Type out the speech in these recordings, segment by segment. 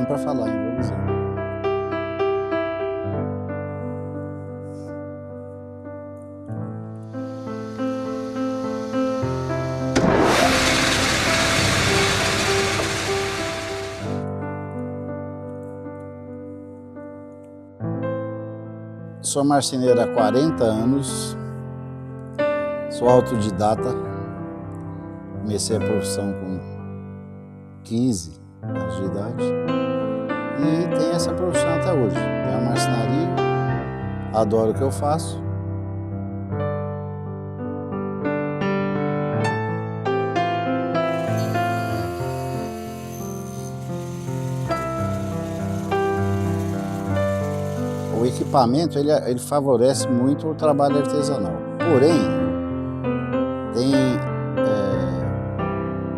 mesmo para falar, hein? Vamos ver. Sou marceneiro há 40 anos, sou autodidata, comecei a profissão com 15 anos de idade e tenho essa profissão até hoje. Tenho a marcenaria, adoro o que eu faço. O equipamento ele favorece muito o trabalho artesanal, porém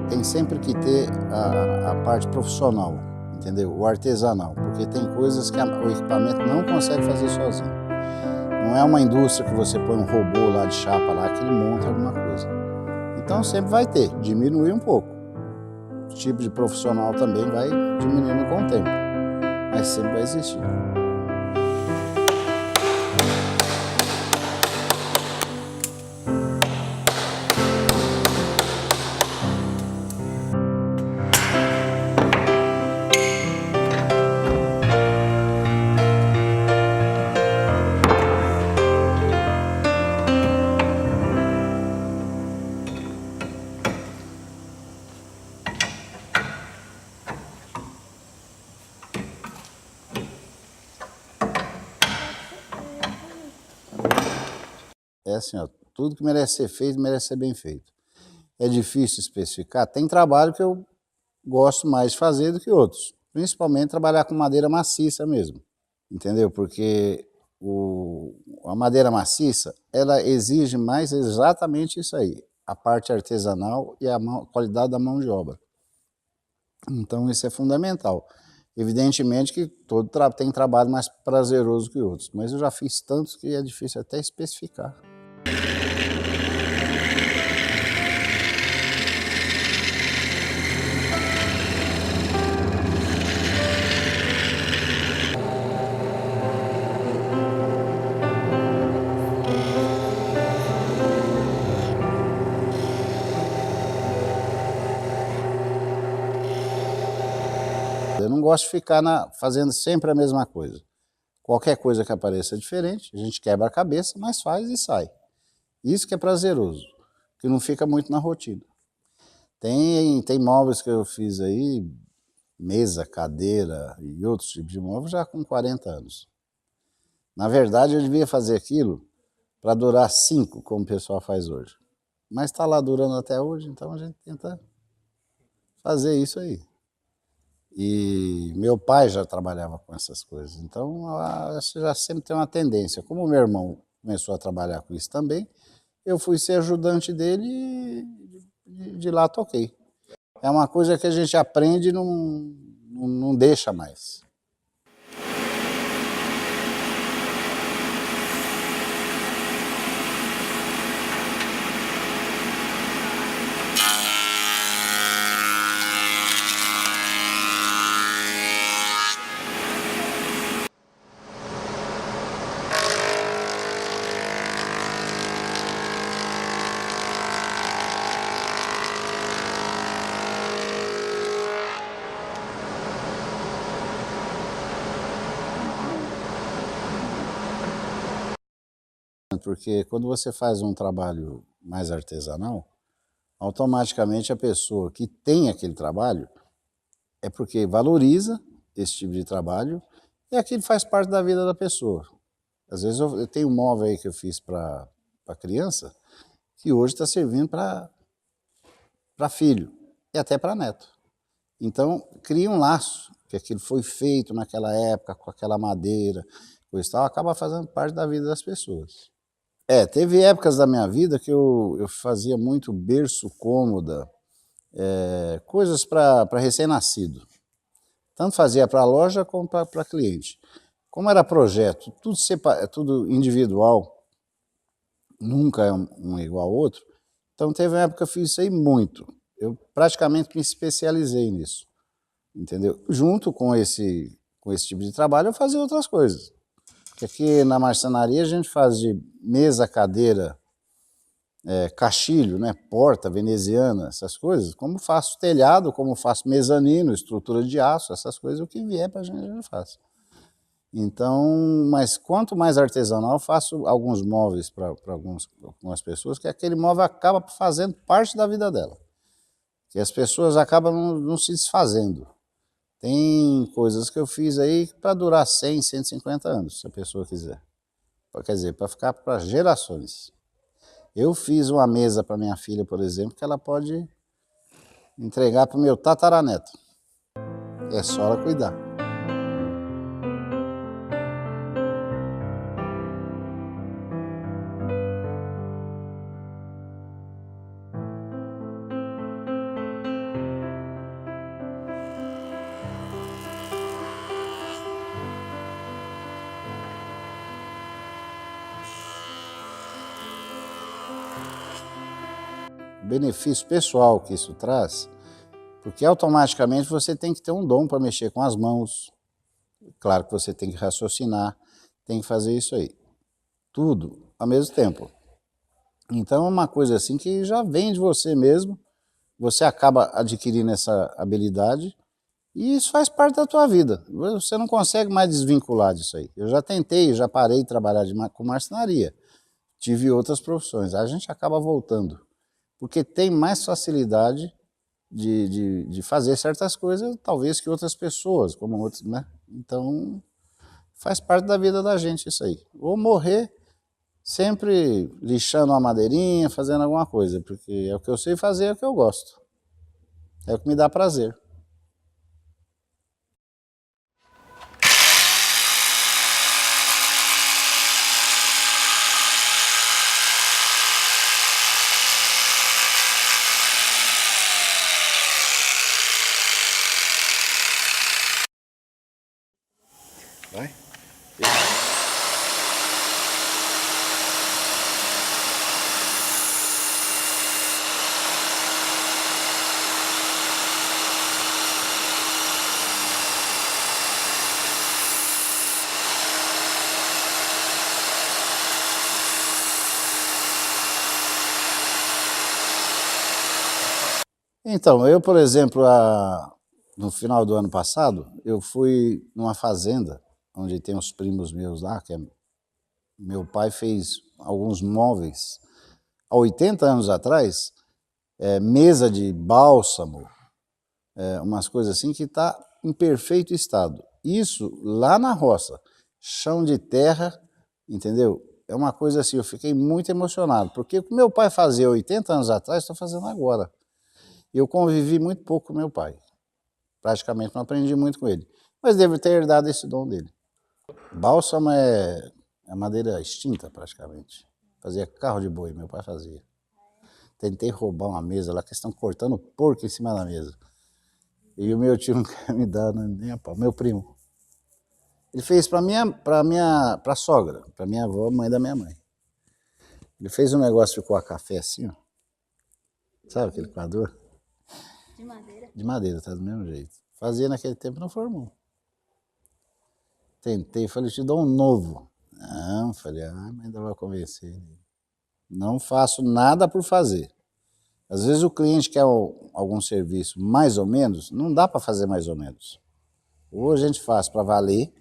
tem sempre que ter a parte profissional, entendeu? O artesanal, porque tem coisas que o equipamento não consegue fazer sozinho. Não é uma indústria que você põe um robô lá de chapa lá que ele monta alguma coisa. Então sempre vai ter, diminuir um pouco. O tipo de profissional também vai diminuindo com o tempo, mas sempre vai existir. É assim, ó, tudo que merece ser feito, merece ser bem feito. É difícil especificar? Tem trabalho que eu gosto mais de fazer do que outros. Principalmente trabalhar com madeira maciça mesmo, entendeu? Porque a madeira maciça, ela exige mais exatamente isso aí, a parte artesanal e a qualidade da mão de obra. Então isso é fundamental. Evidentemente que tem trabalho mais prazeroso que outros, mas eu já fiz tantos que é difícil até especificar. Eu não gosto de ficar fazendo sempre a mesma coisa. Qualquer coisa que apareça é diferente, a gente quebra a cabeça, mas faz e sai. Isso que é prazeroso, que não fica muito na rotina. Tem móveis que eu fiz aí, mesa, cadeira e outros tipos de móveis já com 40 anos. Na verdade, eu devia fazer aquilo para durar 5, como o pessoal faz hoje. Mas está lá durando até hoje, então a gente tenta fazer isso aí. E meu pai já trabalhava com essas coisas, então você já sempre tem uma tendência. Como meu irmão começou a trabalhar com isso também, eu fui ser ajudante dele e de lá toquei. É uma coisa que a gente aprende e não deixa mais. Porque quando você faz um trabalho mais artesanal, automaticamente a pessoa que tem aquele trabalho é porque valoriza esse tipo de trabalho e aquilo faz parte da vida da pessoa. Às vezes eu tenho um móvel aí que eu fiz para criança que hoje está servindo para filho e até para neto. Então cria um laço, que aquilo foi feito naquela época com aquela madeira, coisa e tal, acaba fazendo parte da vida das pessoas. Teve épocas da minha vida que eu fazia muito berço, cômoda, coisas para recém-nascido. Tanto fazia para a loja como para cliente. Como era projeto, tudo individual, nunca é um igual ao outro, então teve uma época que eu fiz isso aí muito. Eu praticamente me especializei nisso. entendeu? Junto com esse tipo de trabalho, eu fazia outras coisas. Porque aqui na marcenaria a gente faz de mesa, cadeira, caixilho, né, porta veneziana, essas coisas, como faço telhado, como faço mezanino, estrutura de aço, essas coisas, o que vier para a gente faz. Então, mas quanto mais artesanal, eu faço alguns móveis para algumas pessoas, que aquele móvel acaba fazendo parte da vida dela. Que as pessoas acabam não se desfazendo. Tem coisas que eu fiz aí para durar 100, 150 anos, se a pessoa quiser. Quer dizer, para ficar para gerações. Eu fiz uma mesa para minha filha, por exemplo, que ela pode entregar para o meu tataraneto. É só ela cuidar. O benefício pessoal que isso traz, porque automaticamente você tem que ter um dom para mexer com as mãos. Claro que você tem que raciocinar, tem que fazer isso aí. Tudo ao mesmo tempo. Então é uma coisa assim que já vem de você mesmo, você acaba adquirindo essa habilidade e isso faz parte da tua vida. Você não consegue mais desvincular disso aí. Eu já tentei, já parei de trabalhar com marcenaria, tive outras profissões, a gente acaba voltando, porque tem mais facilidade de fazer certas coisas, talvez que outras pessoas, como outros, né? Então faz parte da vida da gente isso aí. Ou morrer sempre lixando uma madeirinha, fazendo alguma coisa, porque é o que eu sei fazer, é o que eu gosto. É o que me dá prazer. Vai? Então, eu, por exemplo, no final do ano passado, eu fui numa fazenda, onde tem os primos meus lá, meu pai fez alguns móveis. Há 80 anos atrás, mesa de bálsamo, umas coisas assim que está em perfeito estado. Isso lá na roça, chão de terra, entendeu? É uma coisa assim, eu fiquei muito emocionado, porque o que meu pai fazia 80 anos atrás, estou fazendo agora. Eu convivi muito pouco com meu pai, praticamente não aprendi muito com ele, mas devo ter herdado esse dom dele. Bálsamo é madeira extinta praticamente, fazia carro de boi, meu pai fazia. Tentei roubar uma mesa lá, que estão cortando porco em cima da mesa. E o meu tio não quer me dar nem a pau, meu primo. Ele fez pra sogra, pra minha avó, mãe da minha mãe. Ele fez um negócio de coar café assim, ó. Sabe aquele coador? De madeira? De madeira, tá do mesmo jeito. Fazia naquele tempo, não formou. Tentei, falei, te dou um novo. Não, falei, mas ainda vai convencer ele. Não faço nada por fazer. Às vezes o cliente quer algum serviço mais ou menos, não dá para fazer mais ou menos. Ou a gente faz para valer,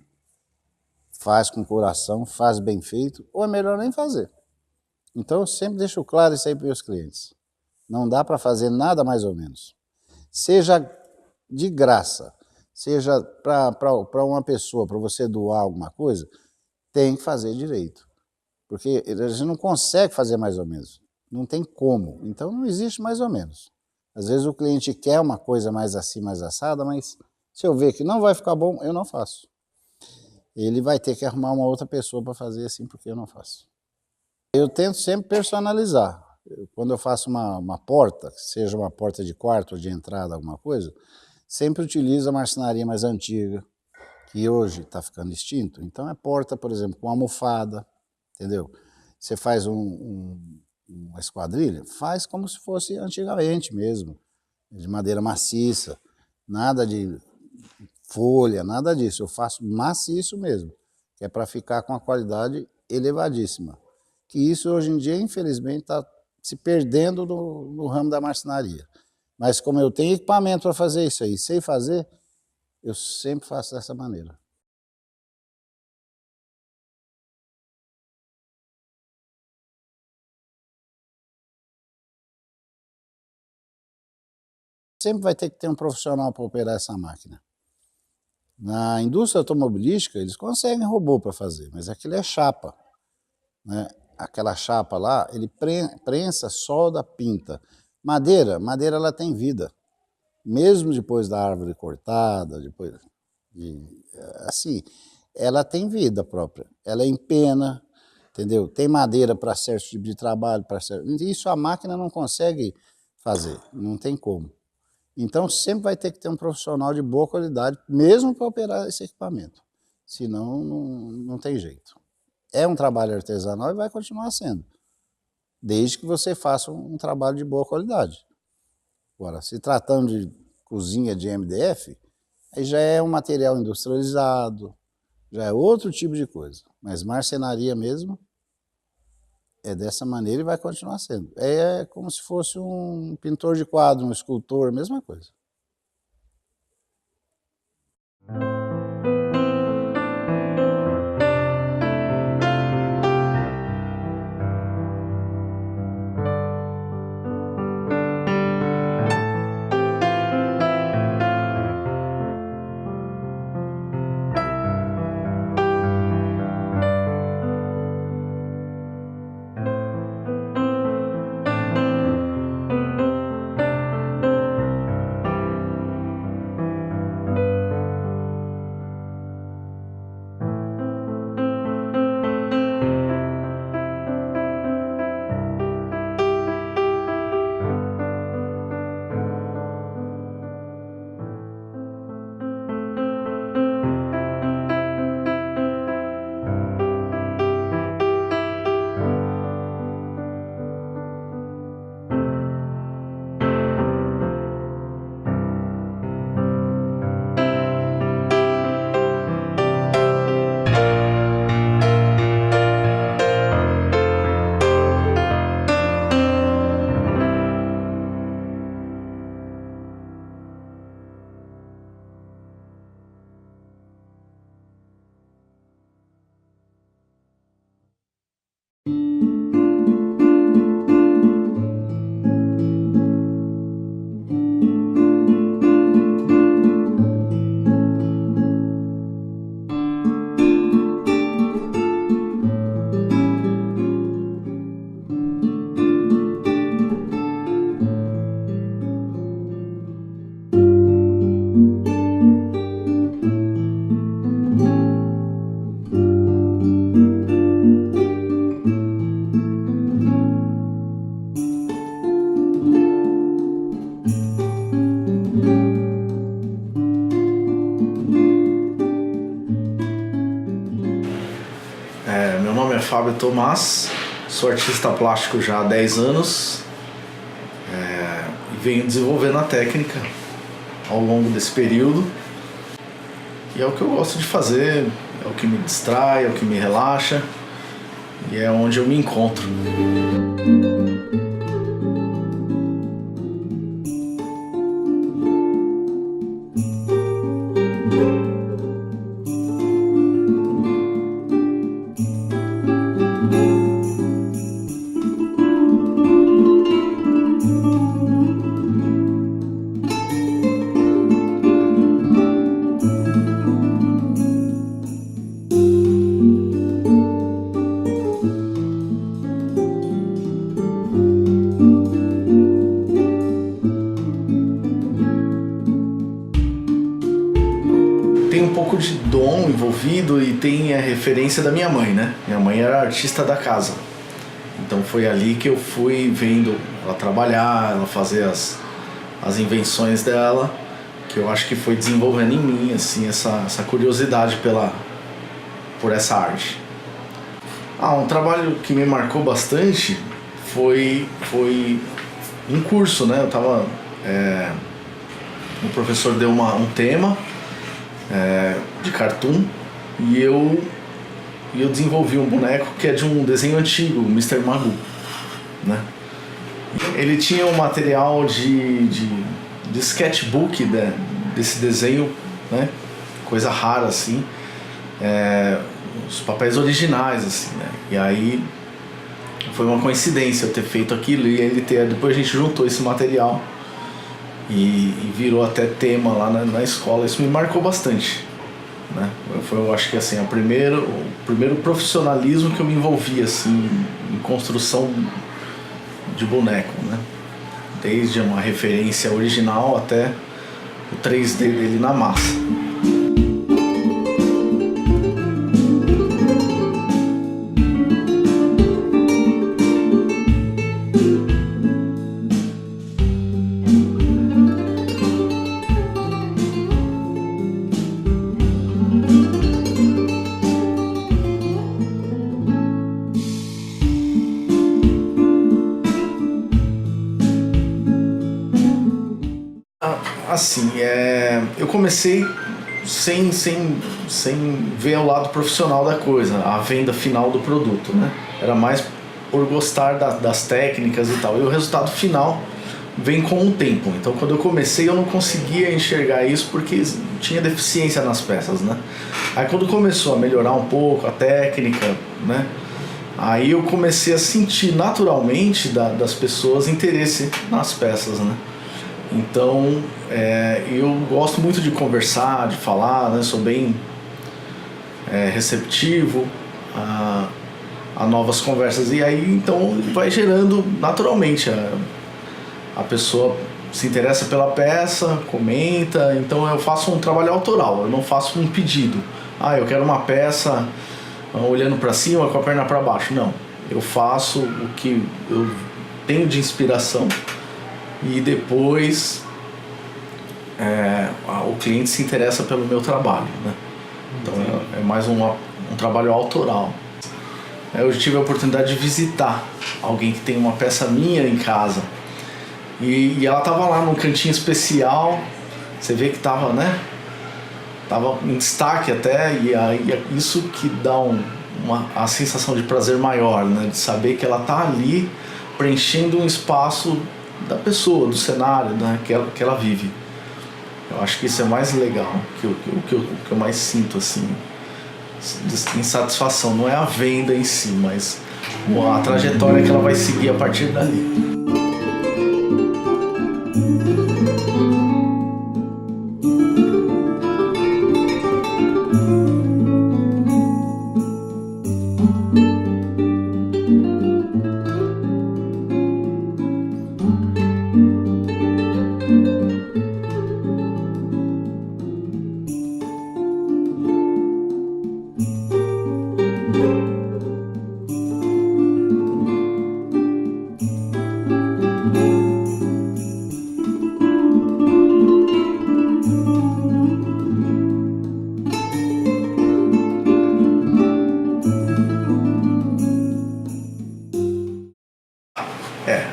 faz com coração, faz bem feito, ou é melhor nem fazer. Então eu sempre deixo claro isso aí para os meus clientes. Não dá para fazer nada mais ou menos. Seja de graça, seja para uma pessoa, para você doar alguma coisa, tem que fazer direito. Porque a gente não consegue fazer mais ou menos. Não tem como. Então não existe mais ou menos. Às vezes o cliente quer uma coisa mais assim, mais assada, mas se eu ver que não vai ficar bom, eu não faço. Ele vai ter que arrumar uma outra pessoa para fazer assim, porque eu não faço. Eu tento sempre personalizar. Quando eu faço uma porta, seja uma porta de quarto ou de entrada, alguma coisa, sempre utilizo a marcenaria mais antiga, que hoje está ficando extinto. Então é porta, por exemplo, com almofada, entendeu? Você faz uma esquadrilha, faz como se fosse antigamente mesmo, de madeira maciça, nada de folha, nada disso. Eu faço maciço mesmo, que é para ficar com a qualidade elevadíssima. Que isso hoje em dia, infelizmente, está se perdendo no ramo da marcenaria. Mas como eu tenho equipamento para fazer isso aí, sei fazer, eu sempre faço dessa maneira. Sempre vai ter que ter um profissional para operar essa máquina. Na indústria automobilística, eles conseguem robô para fazer, mas aquilo é chapa, né? Aquela chapa lá, ele prensa, solda, pinta. Madeira ela tem vida. Mesmo depois da árvore cortada, assim, ela tem vida própria. Ela empena, entendeu? Tem madeira para certo tipo de trabalho, isso a máquina não consegue fazer, não tem como. Então sempre vai ter que ter um profissional de boa qualidade, mesmo para operar esse equipamento. Senão não tem jeito. É um trabalho artesanal e vai continuar sendo, desde que você faça um trabalho de boa qualidade. Agora, se tratando de cozinha de MDF, aí já é um material industrializado, já é outro tipo de coisa. Mas marcenaria mesmo é dessa maneira e vai continuar sendo. É como se fosse um pintor de quadro, um escultor, mesma coisa. Meu nome é Fábio Tomás, sou artista plástico já há 10 anos e venho desenvolvendo a técnica ao longo desse período. E é o que eu gosto de fazer, é o que me distrai, é o que me relaxa e é onde eu me encontro. Tem um pouco de dom envolvido e tem a referência da minha mãe, né? Minha mãe era artista da casa. Então foi ali que eu fui vendo ela trabalhar, ela fazer as invenções dela, que eu acho que foi desenvolvendo em mim assim, essa curiosidade por essa arte. Um trabalho que me marcou bastante foi um curso, né? O professor deu um tema de cartoon, e eu desenvolvi um boneco que é de um desenho antigo, o Mr. Magoo, né? Ele tinha um material de sketchbook desse desenho, né? Coisa rara assim, os papéis originais assim, né? E aí foi uma coincidência eu ter feito aquilo e ele depois a gente juntou esse material e virou até tema lá na escola. Isso me marcou bastante, né? Eu acho que assim, o primeiro profissionalismo que eu me envolvi assim em construção de boneco, né? Desde uma referência original até o 3D dele na massa. Assim, eu comecei sem ver o lado profissional da coisa, a venda final do produto, né? Era mais por gostar das técnicas e tal. E o resultado final vem com o tempo. Então, quando eu comecei, eu não conseguia enxergar isso porque tinha deficiência nas peças, né? Aí, quando começou a melhorar um pouco a técnica, né? Aí eu comecei a sentir naturalmente das pessoas interesse nas peças, né? Então, eu gosto muito de conversar, de falar, né? Sou bem receptivo a novas conversas. E aí, então, vai gerando naturalmente. A pessoa se interessa pela peça, comenta. Então, eu faço um trabalho autoral, eu não faço um pedido. Eu quero uma peça olhando para cima com a perna para baixo. Não, eu faço o que eu tenho de inspiração e depois o cliente se interessa pelo meu trabalho, né? Então é mais um trabalho autoral. Eu tive a oportunidade de visitar alguém que tem uma peça minha em casa e ela estava lá num cantinho especial. Você vê que estava, né? Tava em destaque até, e aí isso que dá a sensação de prazer maior, né? De saber que ela tá ali preenchendo um espaço da pessoa, do cenário, né? que ela vive. Eu acho que isso é mais legal, o que eu mais sinto assim, em satisfação. Não é a venda em si, mas a trajetória que ela vai seguir a partir dali.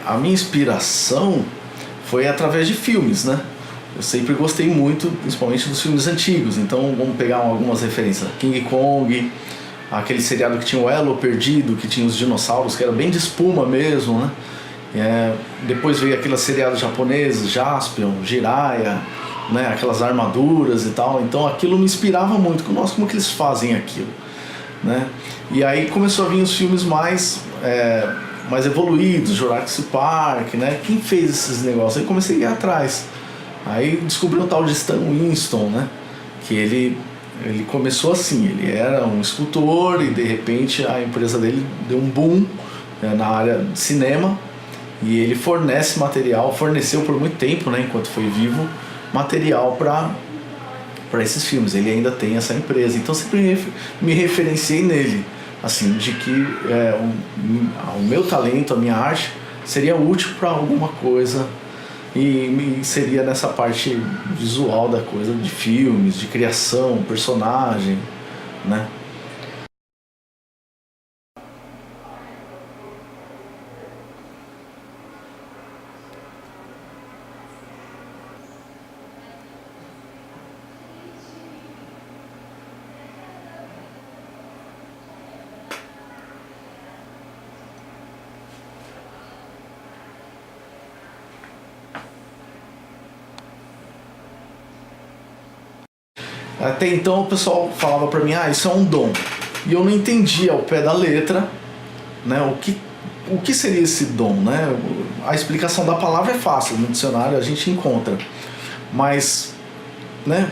A minha inspiração foi através de filmes, né? Eu sempre gostei muito, principalmente dos filmes antigos. Então vamos pegar algumas referências. King Kong, aquele seriado que tinha o Elo Perdido, que tinha os dinossauros, que era bem de espuma mesmo, né? Depois veio aqueles seriados japoneses, Jaspion, Jiraiya, né? Aquelas armaduras e tal. Então aquilo me inspirava muito. Nossa, como que eles fazem aquilo, né? E aí começou a vir os filmes mais evoluídos, Jurassic Park, né? Quem fez esses negócios? Aí comecei a ir atrás. Aí descobri o tal de Stan Winston, né? Que ele começou assim, ele era um escultor e de repente a empresa dele deu um boom, né, na área de cinema, e ele forneceu por muito tempo, né, enquanto foi vivo, material para esses filmes. Ele ainda tem essa empresa, então sempre me referenciei nele, assim, de que o meu talento, a minha arte seria útil para alguma coisa e seria nessa parte visual da coisa, de filmes, de criação, personagem, né? Até então o pessoal falava para mim, isso é um dom. E eu não entendia ao pé da letra, né, o que seria esse dom, né? A explicação da palavra é fácil, no dicionário a gente encontra. Mas, né,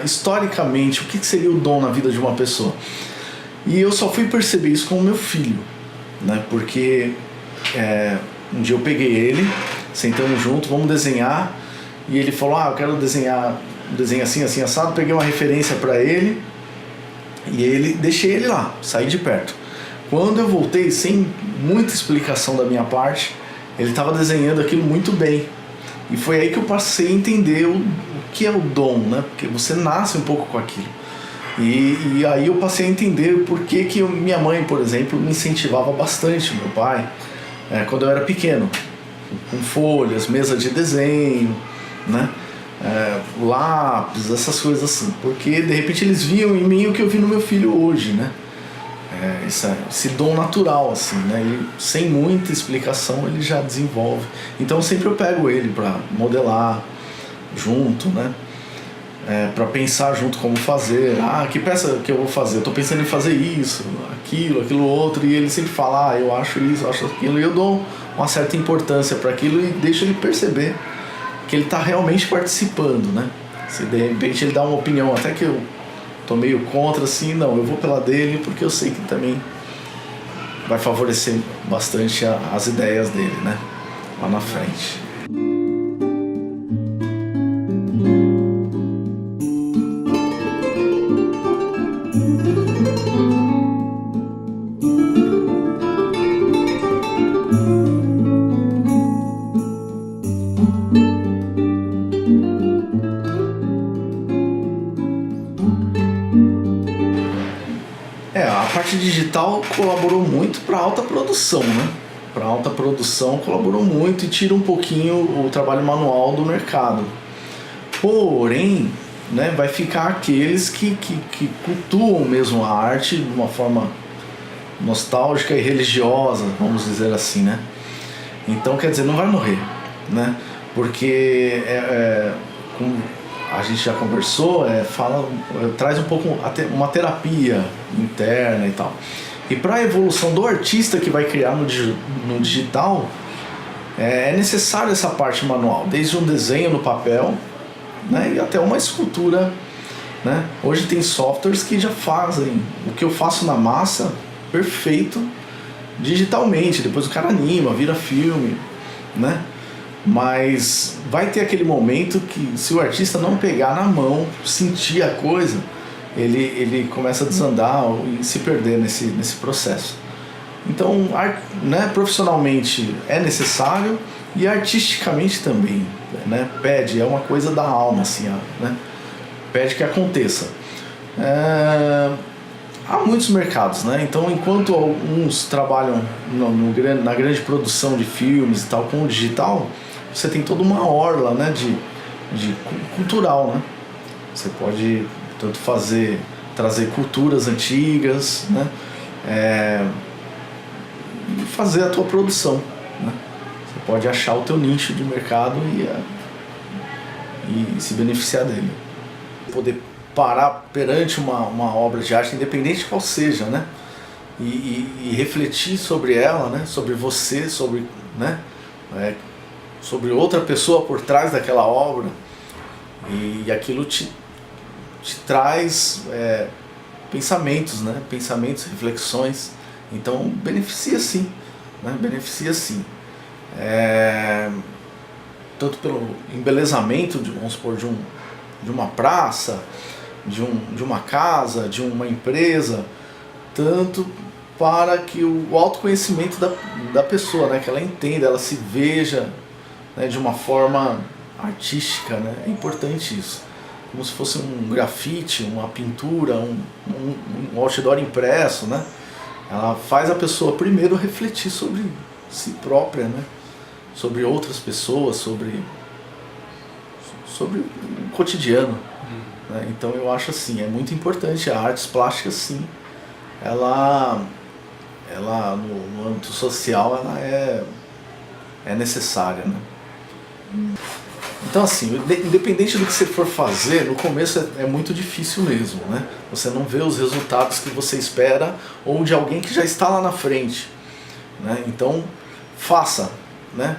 historicamente, o que seria o dom na vida de uma pessoa? E eu só fui perceber isso com o meu filho, né? Porque um dia eu peguei ele, sentamos junto, vamos desenhar, e ele falou, eu quero desenhar um desenho assim, assim, assado. Peguei uma referência para ele e deixei ele lá, saí de perto. Quando eu voltei, sem muita explicação da minha parte, ele estava desenhando aquilo muito bem. E foi aí que eu passei a entender o que é o dom, né? Porque você nasce um pouco com aquilo. E aí eu passei a entender por que minha mãe, por exemplo, me incentivava bastante, meu pai, quando eu era pequeno, com folhas, mesa de desenho, né? Lápis, essas coisas assim, porque de repente eles viam em mim o que eu vi no meu filho hoje, né? Esse dom natural, assim, né? E sem muita explicação ele já desenvolve. Então sempre eu pego ele para modelar junto, né? Para pensar junto como fazer. Que peça que eu vou fazer? Eu tô pensando em fazer isso, aquilo outro, e ele sempre fala, eu acho isso, eu acho aquilo, e eu dou uma certa importância para aquilo e deixo ele perceber que ele está realmente participando, né? Se de repente ele dá uma opinião até que eu tô meio contra, assim, não, eu vou pela dele porque eu sei que também vai favorecer bastante as ideias dele, né? Lá na frente. A parte digital colaborou muito para alta produção, né? Para alta produção colaborou muito e tira um pouquinho o trabalho manual do mercado. Porém, né, vai ficar aqueles que cultuam mesmo a arte de uma forma nostálgica e religiosa, vamos dizer assim, né? Então, quer dizer, não vai morrer, né? Porque como a gente já conversou, traz um pouco uma terapia interna e tal. E para a evolução do artista que vai criar no digital, é necessário essa parte manual, desde um desenho no papel, né, e até uma escultura, né? Hoje tem softwares que já fazem o que eu faço na massa perfeito digitalmente, depois o cara anima, vira filme, né? Mas vai ter aquele momento que, se o artista não pegar na mão, sentir a coisa, ele começa a desandar e se perder nesse processo. Então, né, profissionalmente é necessário e artisticamente também, né? Pede, é uma coisa da alma, assim, né? Pede que aconteça. Há muitos mercados, né? Então, enquanto alguns trabalham na grande produção de filmes e tal com o digital, você tem toda uma orla, né, de cultural, né? Você pode tanto trazer culturas antigas, né? E fazer a tua produção, né? Você pode achar o teu nicho de mercado e se beneficiar dele. Poder parar perante uma obra de arte, independente de qual seja, né? E refletir sobre ela, né? Sobre você, sobre, né? Sobre outra pessoa por trás daquela obra, e aquilo te traz pensamentos, né? Pensamentos, reflexões. Então beneficia sim, né? Beneficia sim. Tanto pelo embelezamento, vamos supor, de uma praça, de uma casa, de uma empresa, tanto para que o autoconhecimento da pessoa, né? Que ela entenda, ela se veja, né, de uma forma artística, né? É importante isso. Como se fosse um grafite, uma pintura, um outdoor impresso, né? Ela faz a pessoa primeiro refletir sobre si própria, né? Sobre outras pessoas, sobre o cotidiano. Né? Então eu acho assim, é muito importante. A artes plásticas, sim, ela no âmbito social, ela é necessária, né? Então assim, independente do que você for fazer, no começo é muito difícil mesmo, né? Você não vê os resultados que você espera ou de alguém que já está lá na frente, né? Então faça, né?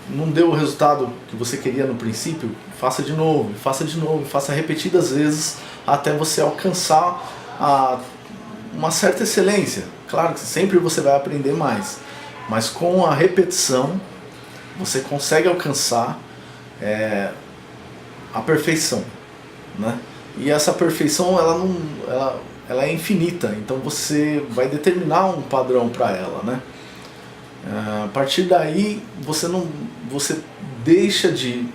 Não deu o resultado que você queria no princípio, faça de novo, faça repetidas vezes até você alcançar uma certa excelência. Claro que sempre você vai aprender mais, mas com a repetição você consegue alcançar a perfeição, né? E essa perfeição ela é infinita, então você vai determinar um padrão para ela, né? A partir daí você deixa de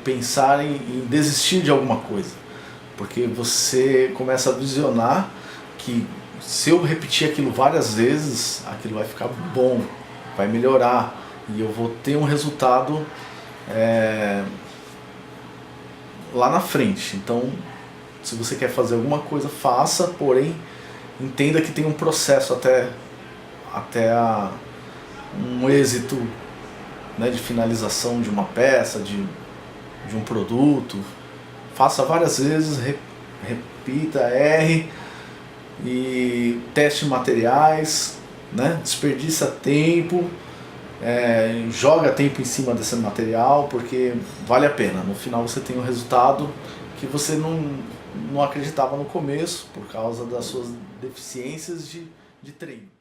pensar em desistir de alguma coisa, porque você começa a visionar que se eu repetir aquilo várias vezes, aquilo vai ficar bom, vai melhorar e eu vou ter um resultado lá na frente. Então, se você quer fazer alguma coisa, faça, porém entenda que tem um processo até um êxito, né, de finalização de uma peça, de um produto. Faça várias vezes, repita, erre e teste materiais, né? Desperdiça tempo, joga tempo em cima desse material, porque vale a pena. No final você tem um resultado que você não acreditava no começo por causa das suas deficiências de treino.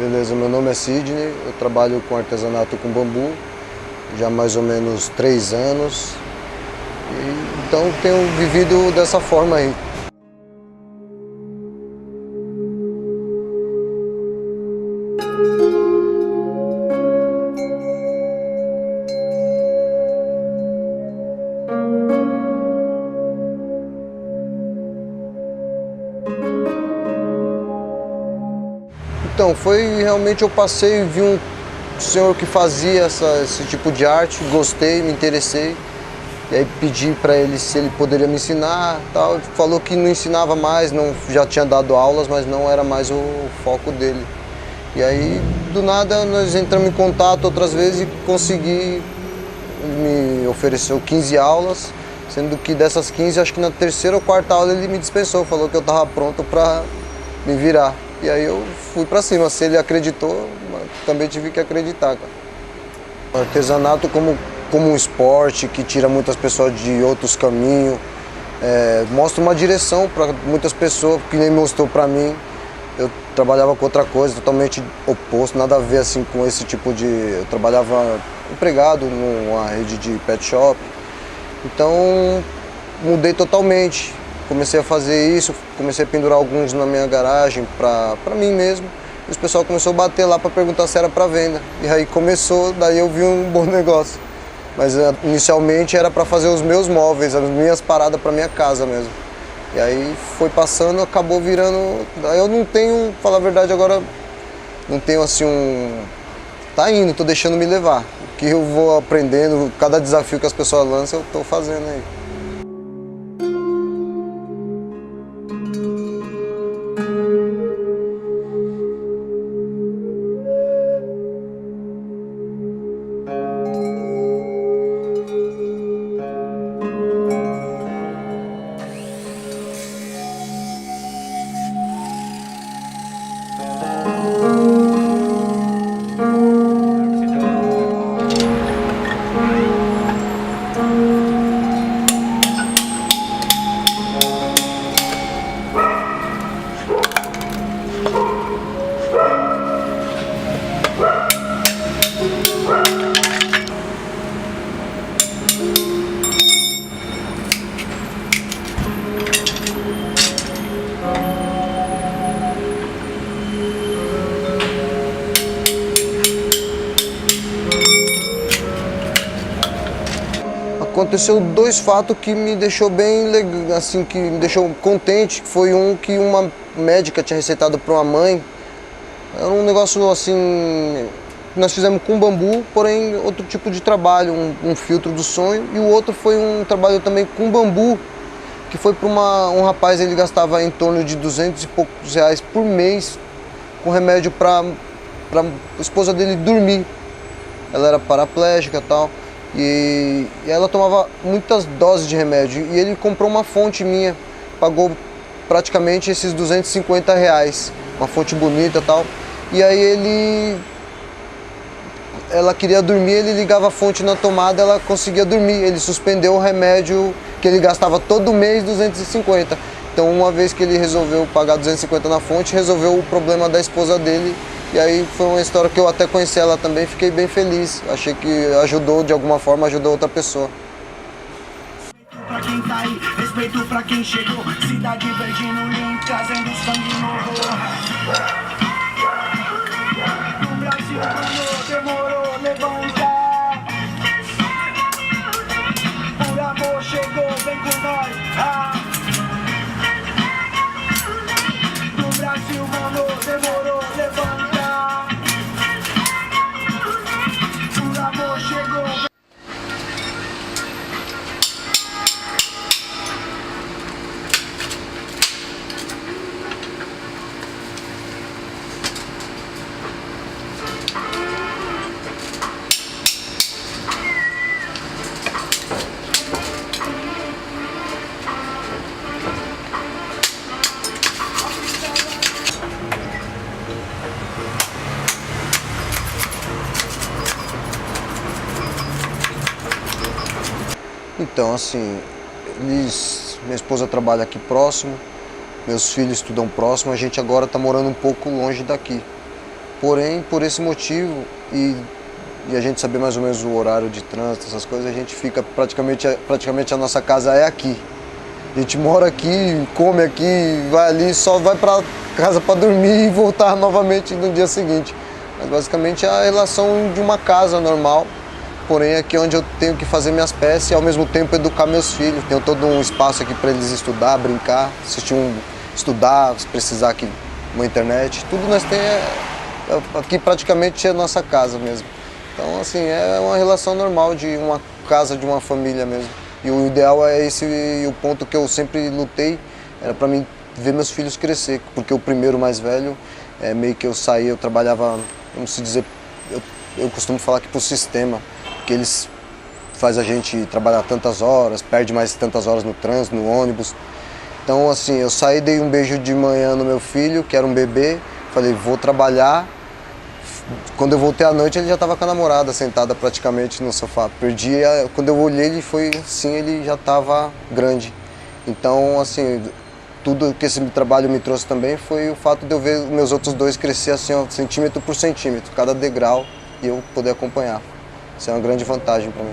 Beleza, meu nome é Sidney, eu trabalho com artesanato com bambu já há mais ou menos 3 anos, então tenho vivido dessa forma aí. Então, realmente eu passei e vi um senhor que fazia esse tipo de arte, gostei, me interessei. E aí pedi para ele se ele poderia me ensinar, tal. Ele falou que não ensinava mais, já tinha dado aulas, mas não era mais o foco dele. E aí, do nada, nós entramos em contato outras vezes e consegui, me ofereceu 15 aulas, sendo que dessas 15, acho que na 3ª ou 4ª aula ele me dispensou, falou que eu estava pronto para me virar. E aí eu fui pra cima, se ele acreditou, também tive que acreditar, cara. O artesanato como um esporte que tira muitas pessoas de outros caminhos, mostra uma direção para muitas pessoas, que nem mostrou pra mim. Eu trabalhava com outra coisa, totalmente oposto, nada a ver assim com esse tipo de... Eu trabalhava empregado numa rede de pet shop, então mudei totalmente. Comecei a fazer isso, comecei a pendurar alguns na minha garagem para mim mesmo. E o pessoal começou a bater lá para perguntar se era para venda. E aí começou, daí eu vi um bom negócio. Mas inicialmente era para fazer os meus móveis, as minhas paradas para minha casa mesmo. E aí foi passando, acabou virando... Daí eu não tenho, falar a verdade agora, não tenho assim Tá indo, tô deixando me levar. O que eu vou aprendendo, cada desafio que as pessoas lançam, eu tô fazendo aí. aconteceu dois fatos que me deixou bem, assim, que me deixou contente. Foi um que uma médica tinha receitado para uma mãe. Era um negócio assim, nós fizemos com bambu, porém outro tipo de trabalho, um filtro do sonho. E o outro foi um trabalho também com bambu, que foi para um rapaz, ele gastava em torno de 200 e poucos reais por mês com remédio para a esposa dele dormir. Ela era paraplégica e tal, e ela tomava muitas doses de remédio. E ele comprou uma fonte minha, pagou praticamente esses 250 reais, uma fonte bonita e tal. E aí ela queria dormir, ele ligava a fonte na tomada, ela conseguia dormir. Ele suspendeu o remédio que ele gastava todo mês, 250. Então, uma vez que ele resolveu pagar 250 na fonte, resolveu o problema da esposa dele. E aí foi uma história que eu até conheci ela também, fiquei bem feliz. Achei que ajudou, de alguma forma, ajudou outra pessoa. Pra quem tá aí, respeito pra quem chegou. Cidade Verde no link, trazendo sangue novo. No Brasil, quando demorou, levantar. Por amor chegou, vem com nós. No Brasil, mano, demorou, levantar. Por amor chegou. Então, assim, minha esposa trabalha aqui próximo, meus filhos estudam próximo, a gente agora está morando um pouco longe daqui. Porém, por esse motivo e a gente saber mais ou menos o horário de trânsito, essas coisas, a gente fica praticamente a nossa casa é aqui. A gente mora aqui, come aqui, vai ali, só vai para casa para dormir e voltar novamente no dia seguinte. Mas basicamente é a relação de uma casa normal. Porém, aqui é onde eu tenho que fazer minhas peças e ao mesmo tempo educar meus filhos. Tenho todo um espaço aqui para eles estudar, brincar, estudar, se precisar aqui uma internet. Tudo nós temos aqui praticamente é nossa casa mesmo. Então, assim, é uma relação normal de uma casa, de uma família mesmo. E o ideal é esse, e o ponto que eu sempre lutei era para mim ver meus filhos crescer, porque o primeiro mais velho, meio que eu saía, eu trabalhava, vamos dizer, eu costumo falar que pro sistema, porque eles fazem a gente trabalhar tantas horas, perde mais tantas horas no trânsito, no ônibus. Então, assim, eu saí, dei um beijo de manhã no meu filho, que era um bebê, falei, vou trabalhar. Quando eu voltei à noite, ele já estava com a namorada sentada praticamente no sofá. Quando eu olhei, ele foi assim, ele já estava grande. Então, assim, tudo que esse trabalho me trouxe também foi o fato de eu ver meus outros dois crescer assim, ó, centímetro por centímetro, cada degrau, e eu poder acompanhar. Isso é uma grande vantagem para mim.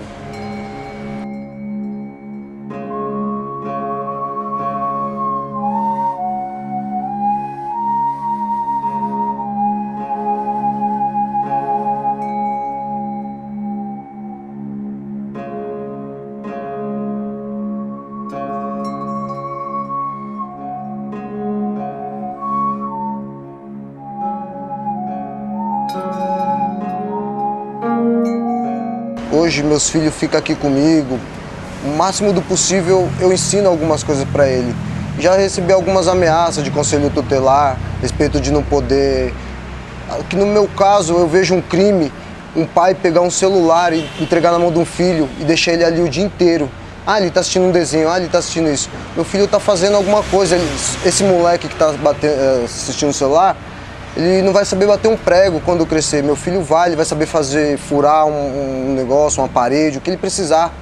Hoje meus filhos ficam aqui comigo, o máximo do possível eu ensino algumas coisas para ele. Já recebi algumas ameaças de conselho tutelar, respeito de não poder... Que no meu caso eu vejo um crime, um pai pegar um celular e entregar na mão de um filho e deixar ele ali o dia inteiro. Ah, ele está assistindo um desenho, ele está assistindo isso. Meu filho está fazendo alguma coisa, esse moleque que está assistindo o celular, ele não vai saber bater um prego quando crescer. Meu filho ele vai saber furar um negócio, uma parede, o que ele precisar.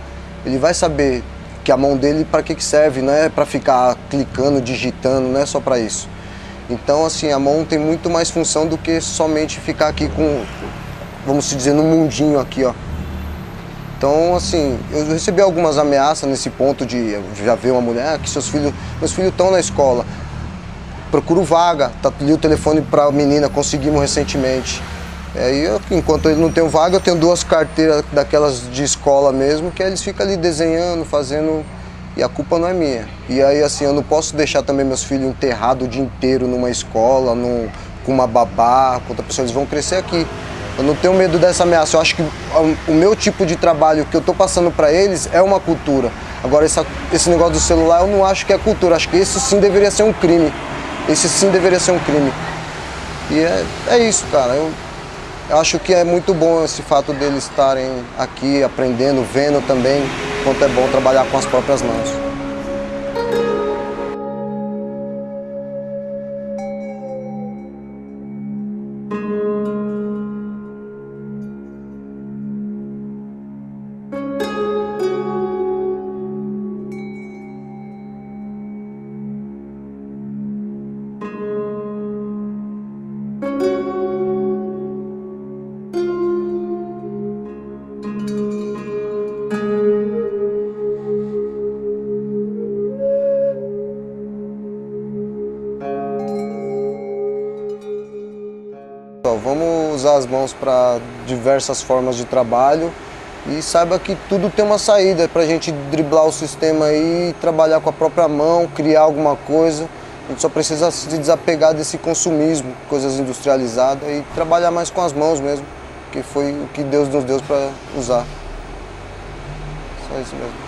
Ele vai saber que a mão dele para que serve, não é para ficar clicando, digitando, não é só para isso. Então, assim, a mão tem muito mais função do que somente ficar aqui com, vamos dizer, no mundinho aqui, ó. Então, assim, eu recebi algumas ameaças nesse ponto de já ver uma mulher, que meus filhos estão na escola. Procuro vaga, tá ali o telefone para a menina, conseguimos recentemente. Aí, enquanto ele não tem vaga, eu tenho 2 carteiras daquelas de escola mesmo, que aí eles ficam ali desenhando, fazendo, e a culpa não é minha. E aí, assim, eu não posso deixar também meus filhos enterrados o dia inteiro numa escola, com uma babá, com outra pessoa, eles vão crescer aqui. Eu não tenho medo dessa ameaça, eu acho que o meu tipo de trabalho que eu estou passando para eles é uma cultura. Agora, esse negócio do celular, eu não acho que é cultura, acho que esse sim deveria ser um crime. Esse sim deveria ser um crime. E é isso, cara. Eu acho que é muito bom esse fato deles estarem aqui aprendendo, vendo também quanto é bom trabalhar com as próprias mãos. Vamos usar as mãos para diversas formas de trabalho e saiba que tudo tem uma saída para a gente driblar o sistema aí, trabalhar com a própria mão, criar alguma coisa. A gente só precisa se desapegar desse consumismo, coisas industrializadas e trabalhar mais com as mãos mesmo, que foi o que Deus nos deu para usar. Só isso mesmo.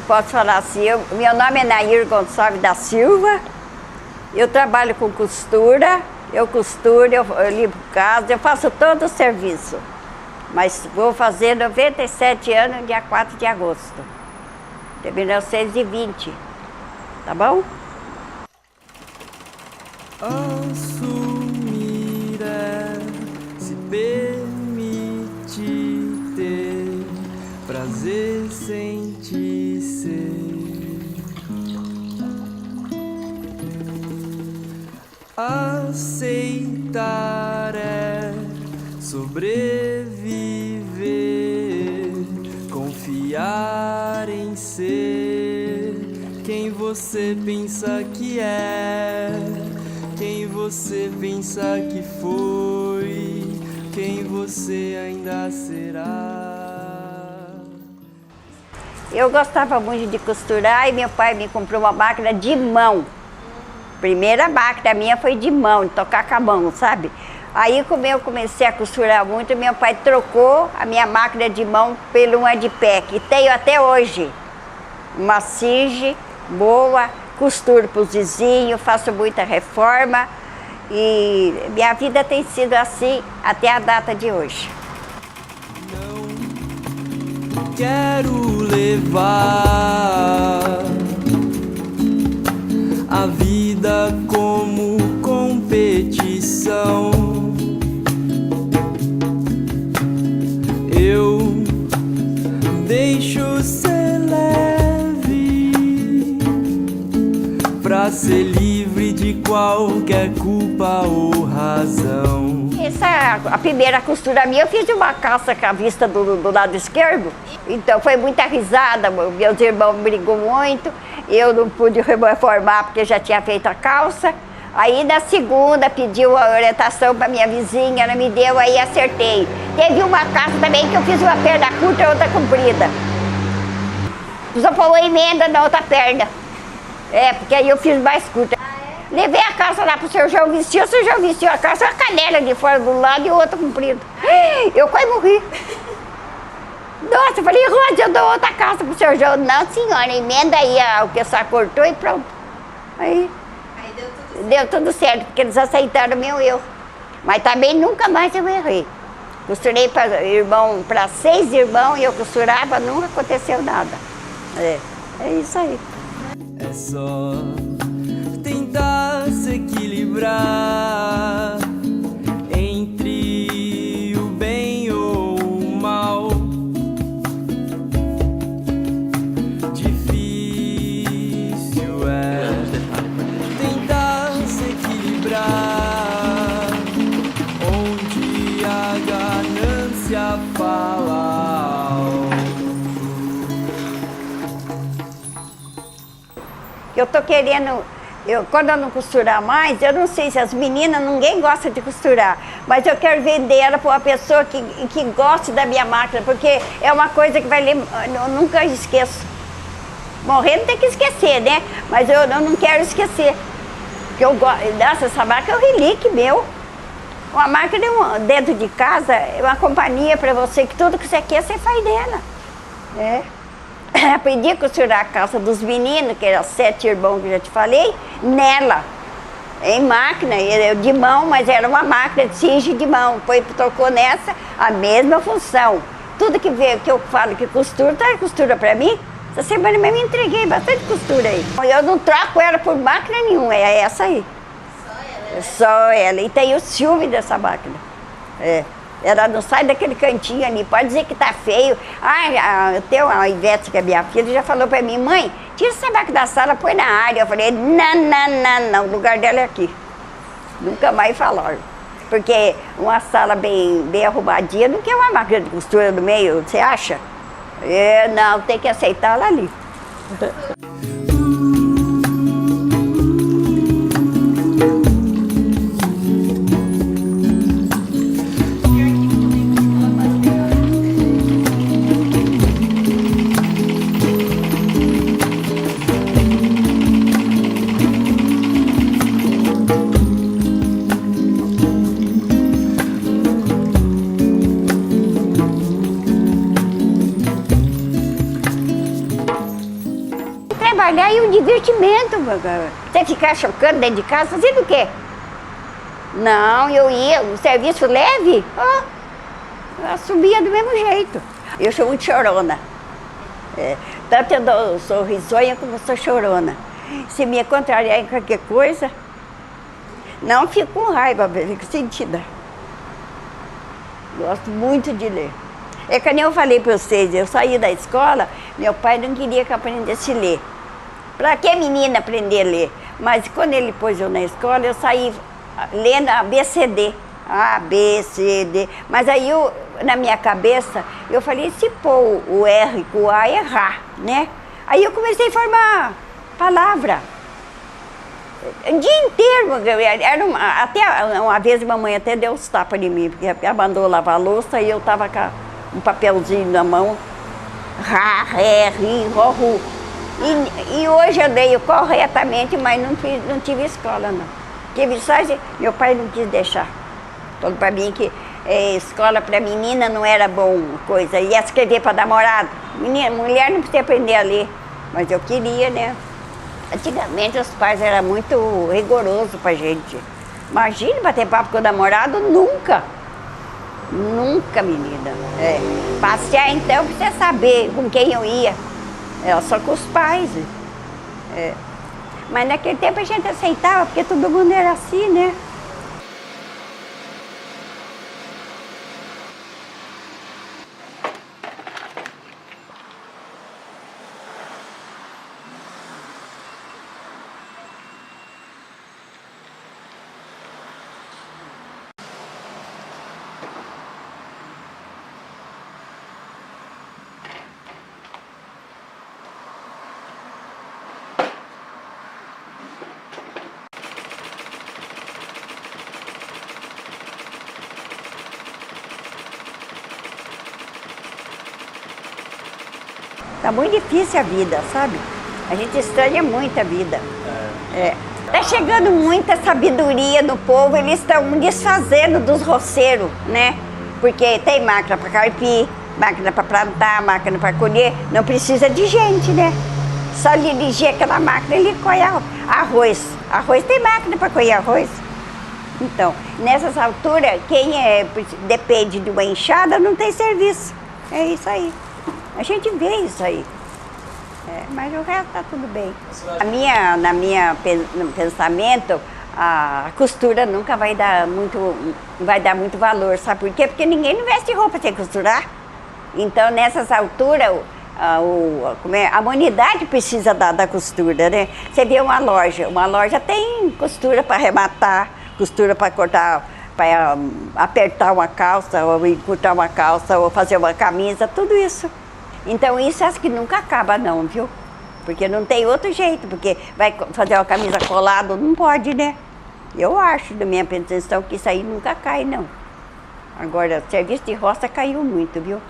Posso falar assim, meu nome é Nair Gonçalves da Silva, eu trabalho com costura, eu costuro, eu limpo casa, eu faço todo o serviço. Mas vou fazer 97 anos, dia 4 de agosto de 1920, tá bom? Assumir é se permitir ter prazer sem te ser. Aceitar é sobreviver, confiar em ser quem você pensa que é, quem você pensa que foi, quem você ainda será. Eu gostava muito de costurar e meu pai me comprou uma máquina de mão. Primeira máquina minha foi de mão, de tocar com a mão, sabe? Aí como eu comecei a costurar muito, meu pai trocou a minha máquina de mão por uma de pé, que tenho até hoje. Uma Sige boa, costuro para os vizinhos, faço muita reforma e minha vida tem sido assim até a data de hoje. Não quero levar a vida como competição. Eu deixo ser leve pra ser livre de qualquer culpa ou razão. A primeira costura minha, eu fiz uma calça com a vista do lado esquerdo. Então foi muita risada, meus irmãos brigou muito. Eu não pude reformar porque já tinha feito a calça. Aí na segunda pediu a orientação para minha vizinha, ela me deu, aí acertei. Teve uma calça também que eu fiz uma perna curta e outra comprida. Só pôr uma emenda na outra perna. Porque aí eu fiz mais curta. Levei a calça lá pro seu João vestir, o seu João vestiu a calça, uma canela de fora do lado e outra comprida. Eu quase morri. Nossa, eu falei, Rosa, eu dou outra calça pro seu João. Não, senhora, emenda aí o que só cortou e pronto. Aí deu tudo certo, porque eles aceitaram o meu erro. Mas também nunca mais eu errei. Costurei para 6 irmãos e eu costurava, nunca aconteceu nada. É isso aí. É só tentar se equilibrar entre o bem ou o mal. Difícil é tentar se equilibrar onde a ganância fala alto. Eu tô querendo, quando eu não costurar mais, eu não sei se as meninas, ninguém gosta de costurar, mas eu quero vender ela para uma pessoa que goste da minha máquina, porque é uma coisa que eu nunca esqueço. Morrendo tem que esquecer, né? Mas eu não quero esquecer. Porque eu gosto, nossa, essa máquina é um relíquio meu. Uma máquina dentro de casa é uma companhia para você, que tudo que você quer, você faz dela. Aprendi a costurar a calça dos meninos, que eram 7 irmãos que eu já te falei, nela, em máquina, de mão, mas era uma máquina de Sige de mão. Trocou nessa a mesma função. Tudo que eu falo que costura, tá costura pra mim. Essa semana eu me entreguei bastante costura aí. Eu não troco ela por máquina nenhuma, é essa aí. Só ela. E tem o ciúme dessa máquina. Ela não sai daquele cantinho ali, pode dizer que tá feio. Tem uma Ivete, que é minha filha, já falou pra mim, mãe, tira essa máquina da sala, põe na área. Eu falei, não, o lugar dela é aqui. Nunca mais falaram. Porque uma sala bem arrumadinha não quer uma máquina de costura no meio, você acha? Não, tem que aceitar ela ali. Trabalhar é um divertimento. Você ficar chocando dentro de casa, fazendo o quê? Não, eu ia, o serviço leve, eu subia do mesmo jeito. Eu sou muito chorona. Tanto eu sou risonha como sou chorona. Se me contrariar em qualquer coisa, não fico com raiva, fico sentida. Gosto muito de ler. É que nem eu falei para vocês, eu saí da escola, meu pai não queria que eu aprendesse a ler. Para que menina aprender a ler? Mas quando ele pôs eu na escola, eu saí lendo ABCD. A, B, C, D. Mas aí, na minha cabeça, eu falei, se pôr o R com o A, errar, né? Aí eu comecei a formar palavra. O dia inteiro, até uma vez a mamãe até deu uns tapas em mim, porque ela mandou lavar a louça e eu estava com um papelzinho na mão. Rá, ré, ri, ró, ru. E hoje eu leio corretamente, mas não tive escola, não. Tive só, meu pai não quis deixar. Falou para mim que escola para menina não era bom coisa. Ia escrever para namorado. Mulher não precisa aprender a ler, mas eu queria, né? Antigamente os pais eram muito rigorosos pra gente. Imagina bater papo com o namorado, nunca. Nunca, menina. Passear então, precisa saber com quem eu ia. Só com os pais. Mas naquele tempo a gente aceitava, porque todo mundo era assim, né? Tá muito difícil a vida, sabe? A gente estranha muito a vida. Tá chegando muita sabedoria no povo, eles estão desfazendo dos roceiros, né? Porque tem máquina para carpir, máquina para plantar, máquina para colher, não precisa de gente, né? Só dirigir aquela máquina, ele colhe arroz. Arroz tem máquina para colher arroz. Então, nessas alturas, quem depende de uma enxada não tem serviço. É isso aí. A gente vê isso aí. Mas o resto tá tudo bem. No pensamento, a costura nunca vai dar muito valor, sabe por quê? Porque ninguém não veste roupa sem costurar. Então, nessas alturas, a humanidade precisa da costura, né? Você vê uma loja tem costura para arrematar, costura para cortar, para apertar uma calça, ou encurtar uma calça, ou fazer uma camisa, tudo isso. Então isso acho que nunca acaba não, viu? Porque não tem outro jeito, porque vai fazer uma camisa colada, não pode, né? Eu acho, da minha pretensão, que isso aí nunca cai, não. Agora, o serviço de roça caiu muito, viu?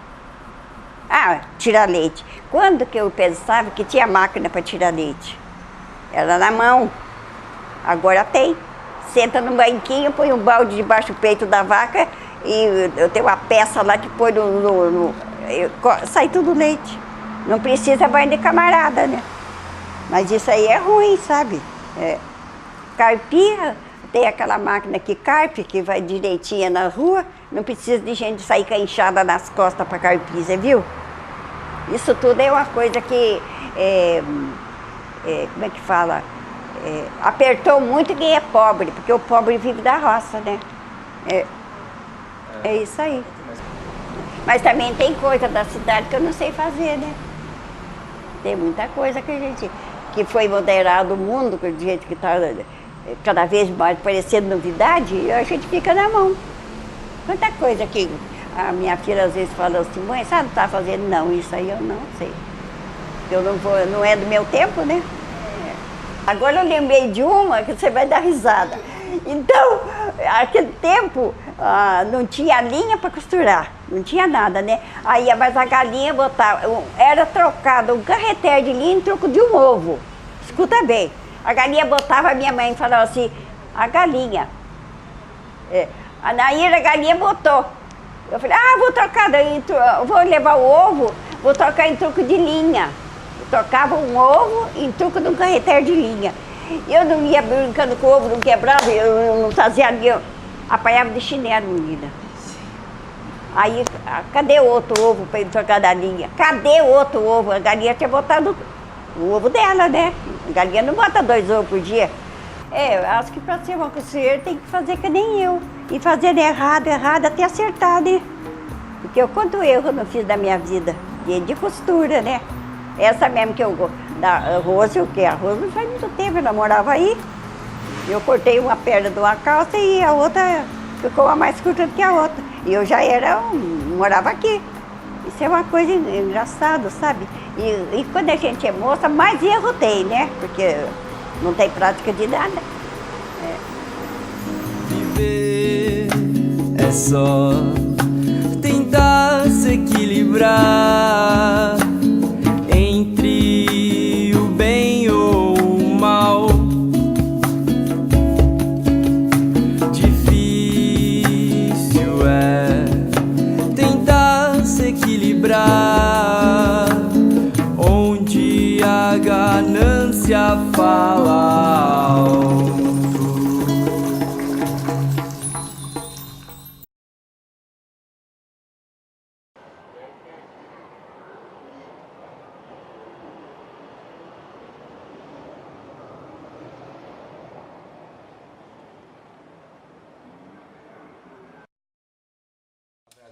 Tirar leite. Quando que eu pensava que tinha máquina para tirar leite? Era na mão. Agora tem. Senta no banquinho, põe um balde debaixo do peito da vaca e eu tenho uma peça lá que põe sai tudo leite. Não precisa banho de camarada, né? Mas isso aí é ruim, sabe? Carpir, tem aquela máquina que carpe, que vai direitinha na rua, não precisa de gente sair com a enxada nas costas para carpir, você viu? Isso tudo é uma coisa que, como é que fala? Apertou muito quem é pobre, porque o pobre vive da roça, né? É isso aí. Mas também tem coisa da cidade que eu não sei fazer, né? Tem muita coisa que foi moderado o mundo, do jeito que está cada vez mais parecendo novidade, e a gente fica na mão. Quanta coisa que a minha filha às vezes fala assim, mãe, sabe o que está fazendo? Não, isso aí eu não sei. Eu não é do meu tempo, né? Agora eu lembrei de uma que você vai dar risada. Então, aquele tempo não tinha linha para costurar, não tinha nada, né? Aí, mas a galinha botava, era trocado um carreter de linha em troco de um ovo. Escuta bem, a galinha botava, a minha mãe falava assim, a galinha. Aí a galinha botou. Eu falei, vou trocar, vou levar o ovo, vou trocar em troco de linha. Eu trocava um ovo em troco de um carreter de linha. Eu não ia brincando com o ovo, não quebrava, eu não fazia linha, apanhava de chinelo, menina. Aí, cadê outro ovo para ele trocar da linha? Cadê outro ovo? A galinha tinha botado o ovo dela, né? A galinha não bota 2 ovos por dia. Eu acho que para ser uma costureira tem que fazer que nem eu. E fazer errado até acertar, né? Porque quanto erro eu não fiz da minha vida de costura, né? Essa mesmo que eu gosto. Da Rose, o quê? A Rose não faz muito tempo, ela morava aí. Eu cortei uma perna de uma calça e a outra ficou uma mais curta do que a outra. E eu já morava aqui. Isso é uma coisa engraçada, sabe? E quando a gente é moça, mais erro tem, né? Porque não tem prática de nada. Viver é só tentar se equilibrar entre o bem ou o mal. Difícil é tentar se equilibrar onde a ganância fala alto.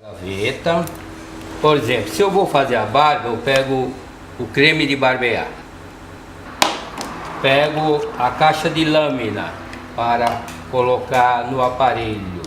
Gaveta. Por exemplo, se eu vou fazer a barba, eu pego o creme de barbear, pego a caixa de lâmina para colocar no aparelho.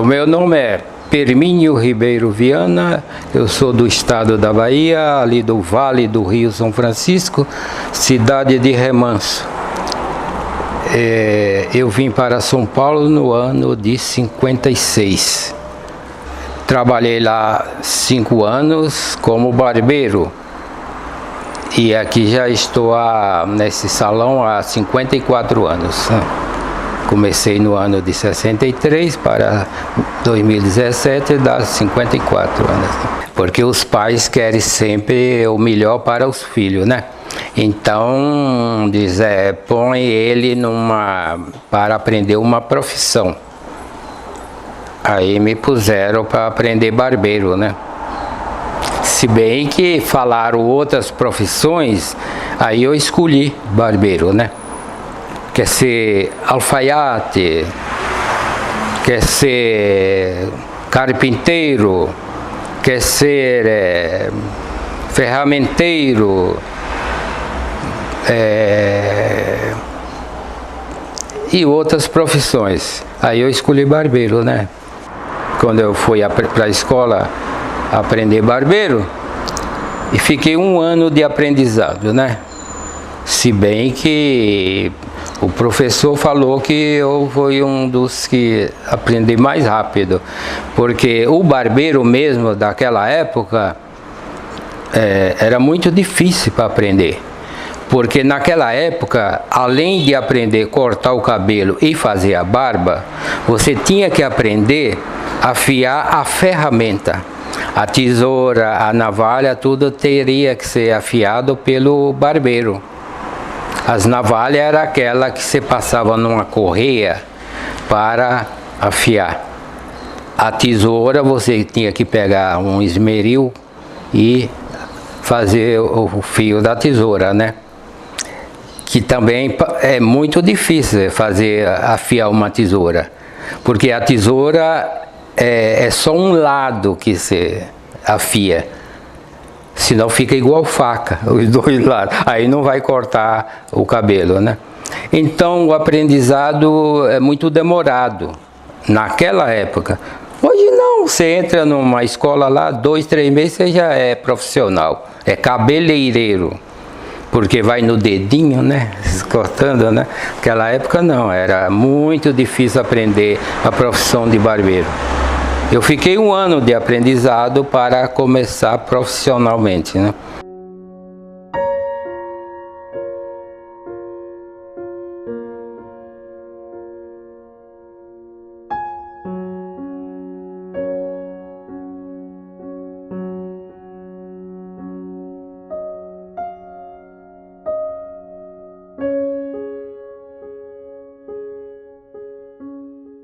O meu nome é Permínio Ribeiro Viana, eu sou do estado da Bahia, ali do Vale do Rio São Francisco, cidade de Remanso. Eu vim para São Paulo no ano de 56. Trabalhei lá 5 anos como barbeiro e aqui já estou nesse salão há 54 anos. Comecei no ano de 63 para 2017, dá 54 anos. Porque os pais querem sempre o melhor para os filhos, né? Então, põe ele para aprender uma profissão. Aí me puseram para aprender barbeiro, né? Se bem que falaram outras profissões, aí eu escolhi barbeiro, né? Quer ser alfaiate, quer ser carpinteiro, quer ser ferramenteiro, e outras profissões. Aí eu escolhi barbeiro, né? Quando eu fui para a escola aprender barbeiro, e fiquei 1 ano de aprendizado, né? Se bem que o professor falou que eu fui um dos que aprendi mais rápido, porque o barbeiro mesmo daquela época era muito difícil para aprender, porque naquela época, além de aprender a cortar o cabelo e fazer a barba, você tinha que aprender a afiar a ferramenta. A tesoura, a navalha, tudo teria que ser afiado pelo barbeiro. As navalhas era aquela que você passava numa correia para afiar. A tesoura você tinha que pegar um esmeril e fazer o fio da tesoura, né? Que também é muito difícil fazer, afiar uma tesoura, porque a tesoura é só um lado que você afia, senão fica igual faca, os dois lados, aí não vai cortar o cabelo, né? Então o aprendizado é muito demorado naquela época. Hoje não, você entra numa escola lá, 2, 3 meses você já é profissional, é cabeleireiro, porque vai no dedinho, né, cortando, né? Naquela época não, era muito difícil aprender a profissão de barbeiro. Eu fiquei 1 ano de aprendizado para começar profissionalmente, né?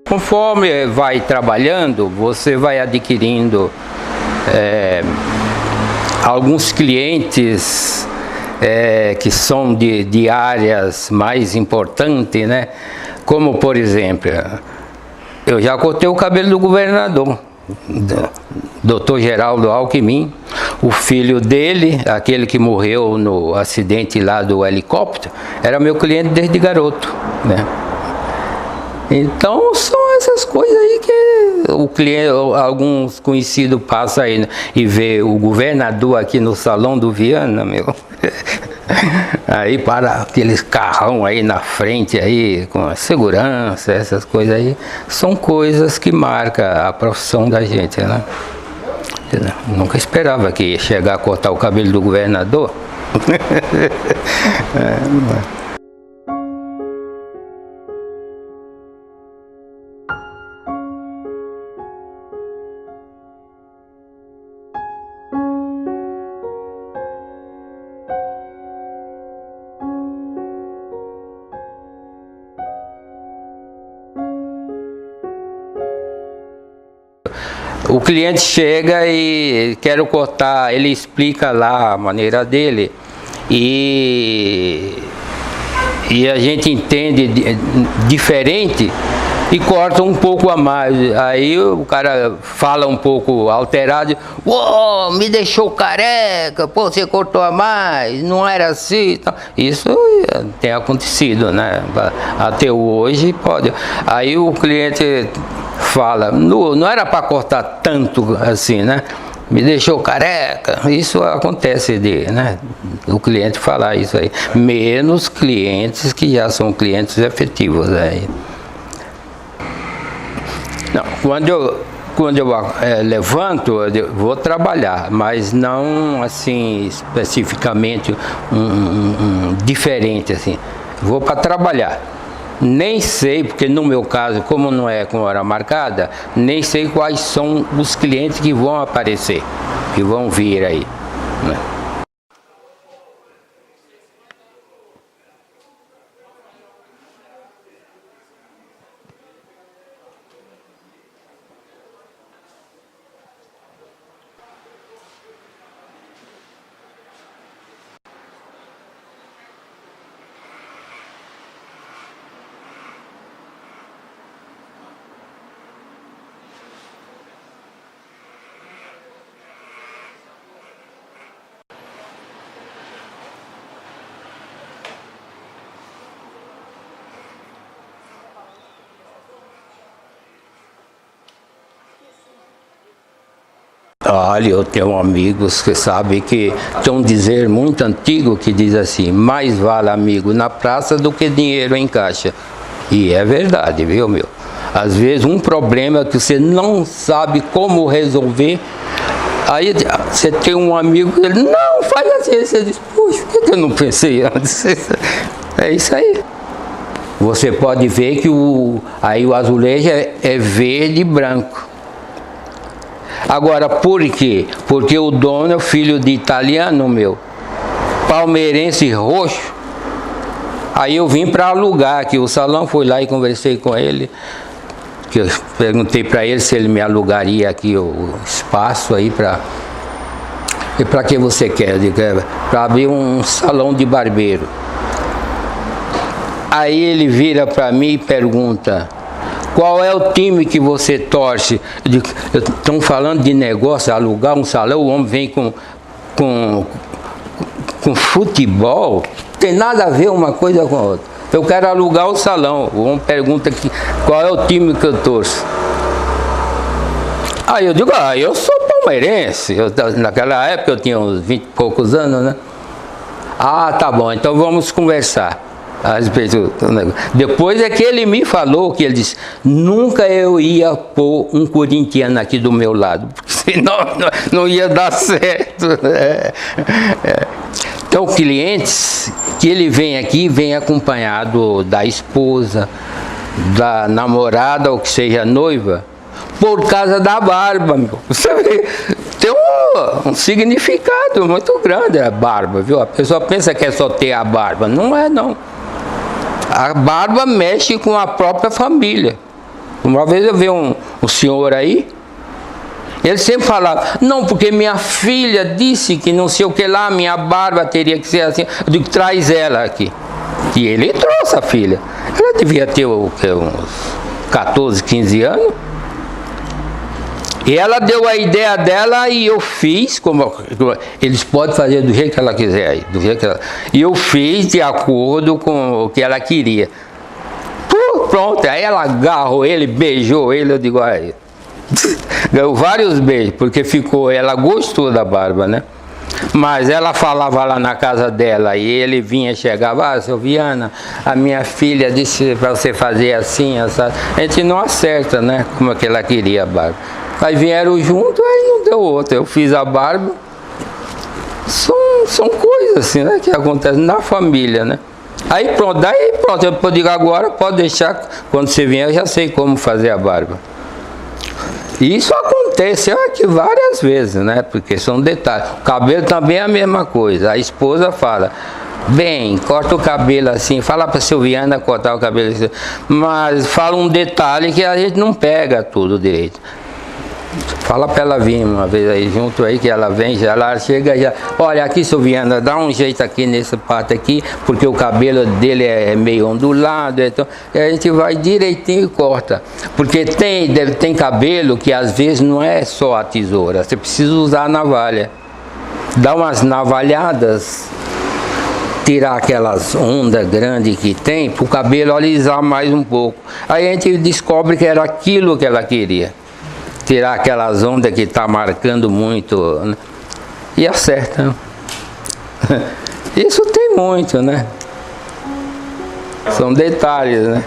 Conforme vai trabalhando, você vai adquirindo alguns clientes que são de áreas mais importantes, né? Como, por exemplo, eu já cortei o cabelo do governador, Dr. Geraldo Alckmin, o filho dele, aquele que morreu no acidente lá do helicóptero, era meu cliente desde garoto, né? Então são essas coisas aí que o cliente, alguns conhecidos passam aí, né, e vê o governador aqui no salão do Viana, meu. Aí para aqueles carrão aí na frente aí, com a segurança, essas coisas aí, são coisas que marcam a profissão da gente, né? Eu nunca esperava que ia chegar a cortar o cabelo do governador. O cliente chega e quer cortar, ele explica lá a maneira dele e a gente entende diferente e corta um pouco a mais. Aí o cara fala um pouco alterado: "Uou, me deixou careca, pô, você cortou a mais, não era assim". Isso tem acontecido, né? Até hoje pode. Aí o cliente fala: não era para cortar tanto assim, né? Me deixou careca. Isso acontece né? O cliente falar isso aí. Menos clientes que já são clientes efetivos aí. Não, quando eu levanto, eu vou trabalhar, mas não assim especificamente diferente assim. Vou para trabalhar. Nem sei, porque no meu caso, como não é com hora marcada, nem sei quais são os clientes que vão aparecer, que vão vir aí, né? Olha, eu tenho amigos que sabem que tem um dizer muito antigo que diz assim: mais vale amigo na praça do que dinheiro em caixa. E é verdade, viu, meu? Às vezes um problema que você não sabe como resolver, aí você tem um amigo que ele, não, faz assim, você diz, puxa, por que eu não pensei antes? É isso aí. Você pode ver que aí o azulejo é verde e branco. Agora, por quê? Porque o dono é filho de italiano, meu, palmeirense roxo. Aí eu vim para alugar aqui o salão, fui lá e conversei com ele. que eu perguntei para ele se ele me alugaria aqui o espaço aí para... E para que você quer? Eu digo, para abrir um salão de barbeiro. Aí ele vira para mim e pergunta: qual é o time que você torce? Eu digo, estão falando de negócio, alugar um salão, o homem vem com futebol, tem nada a ver uma coisa com a outra. Eu quero alugar o salão. O homem pergunta qual é o time que eu torço. Aí eu digo, eu sou palmeirense. Naquela época eu tinha uns 20 e poucos anos, né? Ah, tá bom, então vamos conversar a respeito do negócio. Depois é que ele me falou, que ele disse, nunca eu ia pôr um corintiano aqui do meu lado, porque senão não ia dar certo. Então, clientes que ele vem aqui, vem acompanhado da esposa, da namorada, ou que seja noiva, por causa da barba, meu. Sabe? Tem um significado muito grande a barba, viu? A pessoa pensa que é só ter a barba. Não é, não. A barba mexe com a própria família. Uma vez eu vi um senhor aí, ele sempre falava, não, porque minha filha disse que não sei o que lá, minha barba teria que ser assim. Eu digo, traz ela aqui. E ele trouxe a filha. Ela devia ter o quê? Uns 14, 15 anos. E ela deu a ideia dela e eu fiz, como eles podem fazer do jeito que ela quiser aí, do jeito que ela, e eu fiz de acordo com o que ela queria. Pronto, aí ela agarrou ele, beijou ele, eu digo, aí, ganhou vários beijos, porque ela gostou da barba, né? Mas ela falava lá na casa dela e ele vinha, chegava, seu Viana, a minha filha disse para você fazer assim, essa. A gente não acerta, né? Como é que ela queria a barba. Aí vieram junto, aí não deu outra. Eu fiz a barba. São coisas assim, né? Que acontecem na família, né? Aí pronto, eu digo agora, pode deixar, quando você vier eu já sei como fazer a barba. E isso acontece aqui várias vezes, né? Porque são detalhes. O cabelo também é a mesma coisa. A esposa fala, bem, corta o cabelo assim, fala para a Silviana cortar o cabelo assim, mas fala um detalhe que a gente não pega tudo direito. Fala para ela vir uma vez aí junto aí, que ela vem, ela chega já, olha aqui, Silviana, dá um jeito aqui nessa parte aqui, porque o cabelo dele é meio ondulado, então e a gente vai direitinho e corta. Porque tem cabelo que às vezes não é só a tesoura, você precisa usar a navalha. Dá umas navalhadas, tirar aquelas ondas grandes que tem, para o cabelo alisar mais um pouco. Aí a gente descobre que era aquilo que ela queria. Tirar aquelas ondas que está marcando muito, né? E acerta. Isso tem muito, né? São detalhes, né?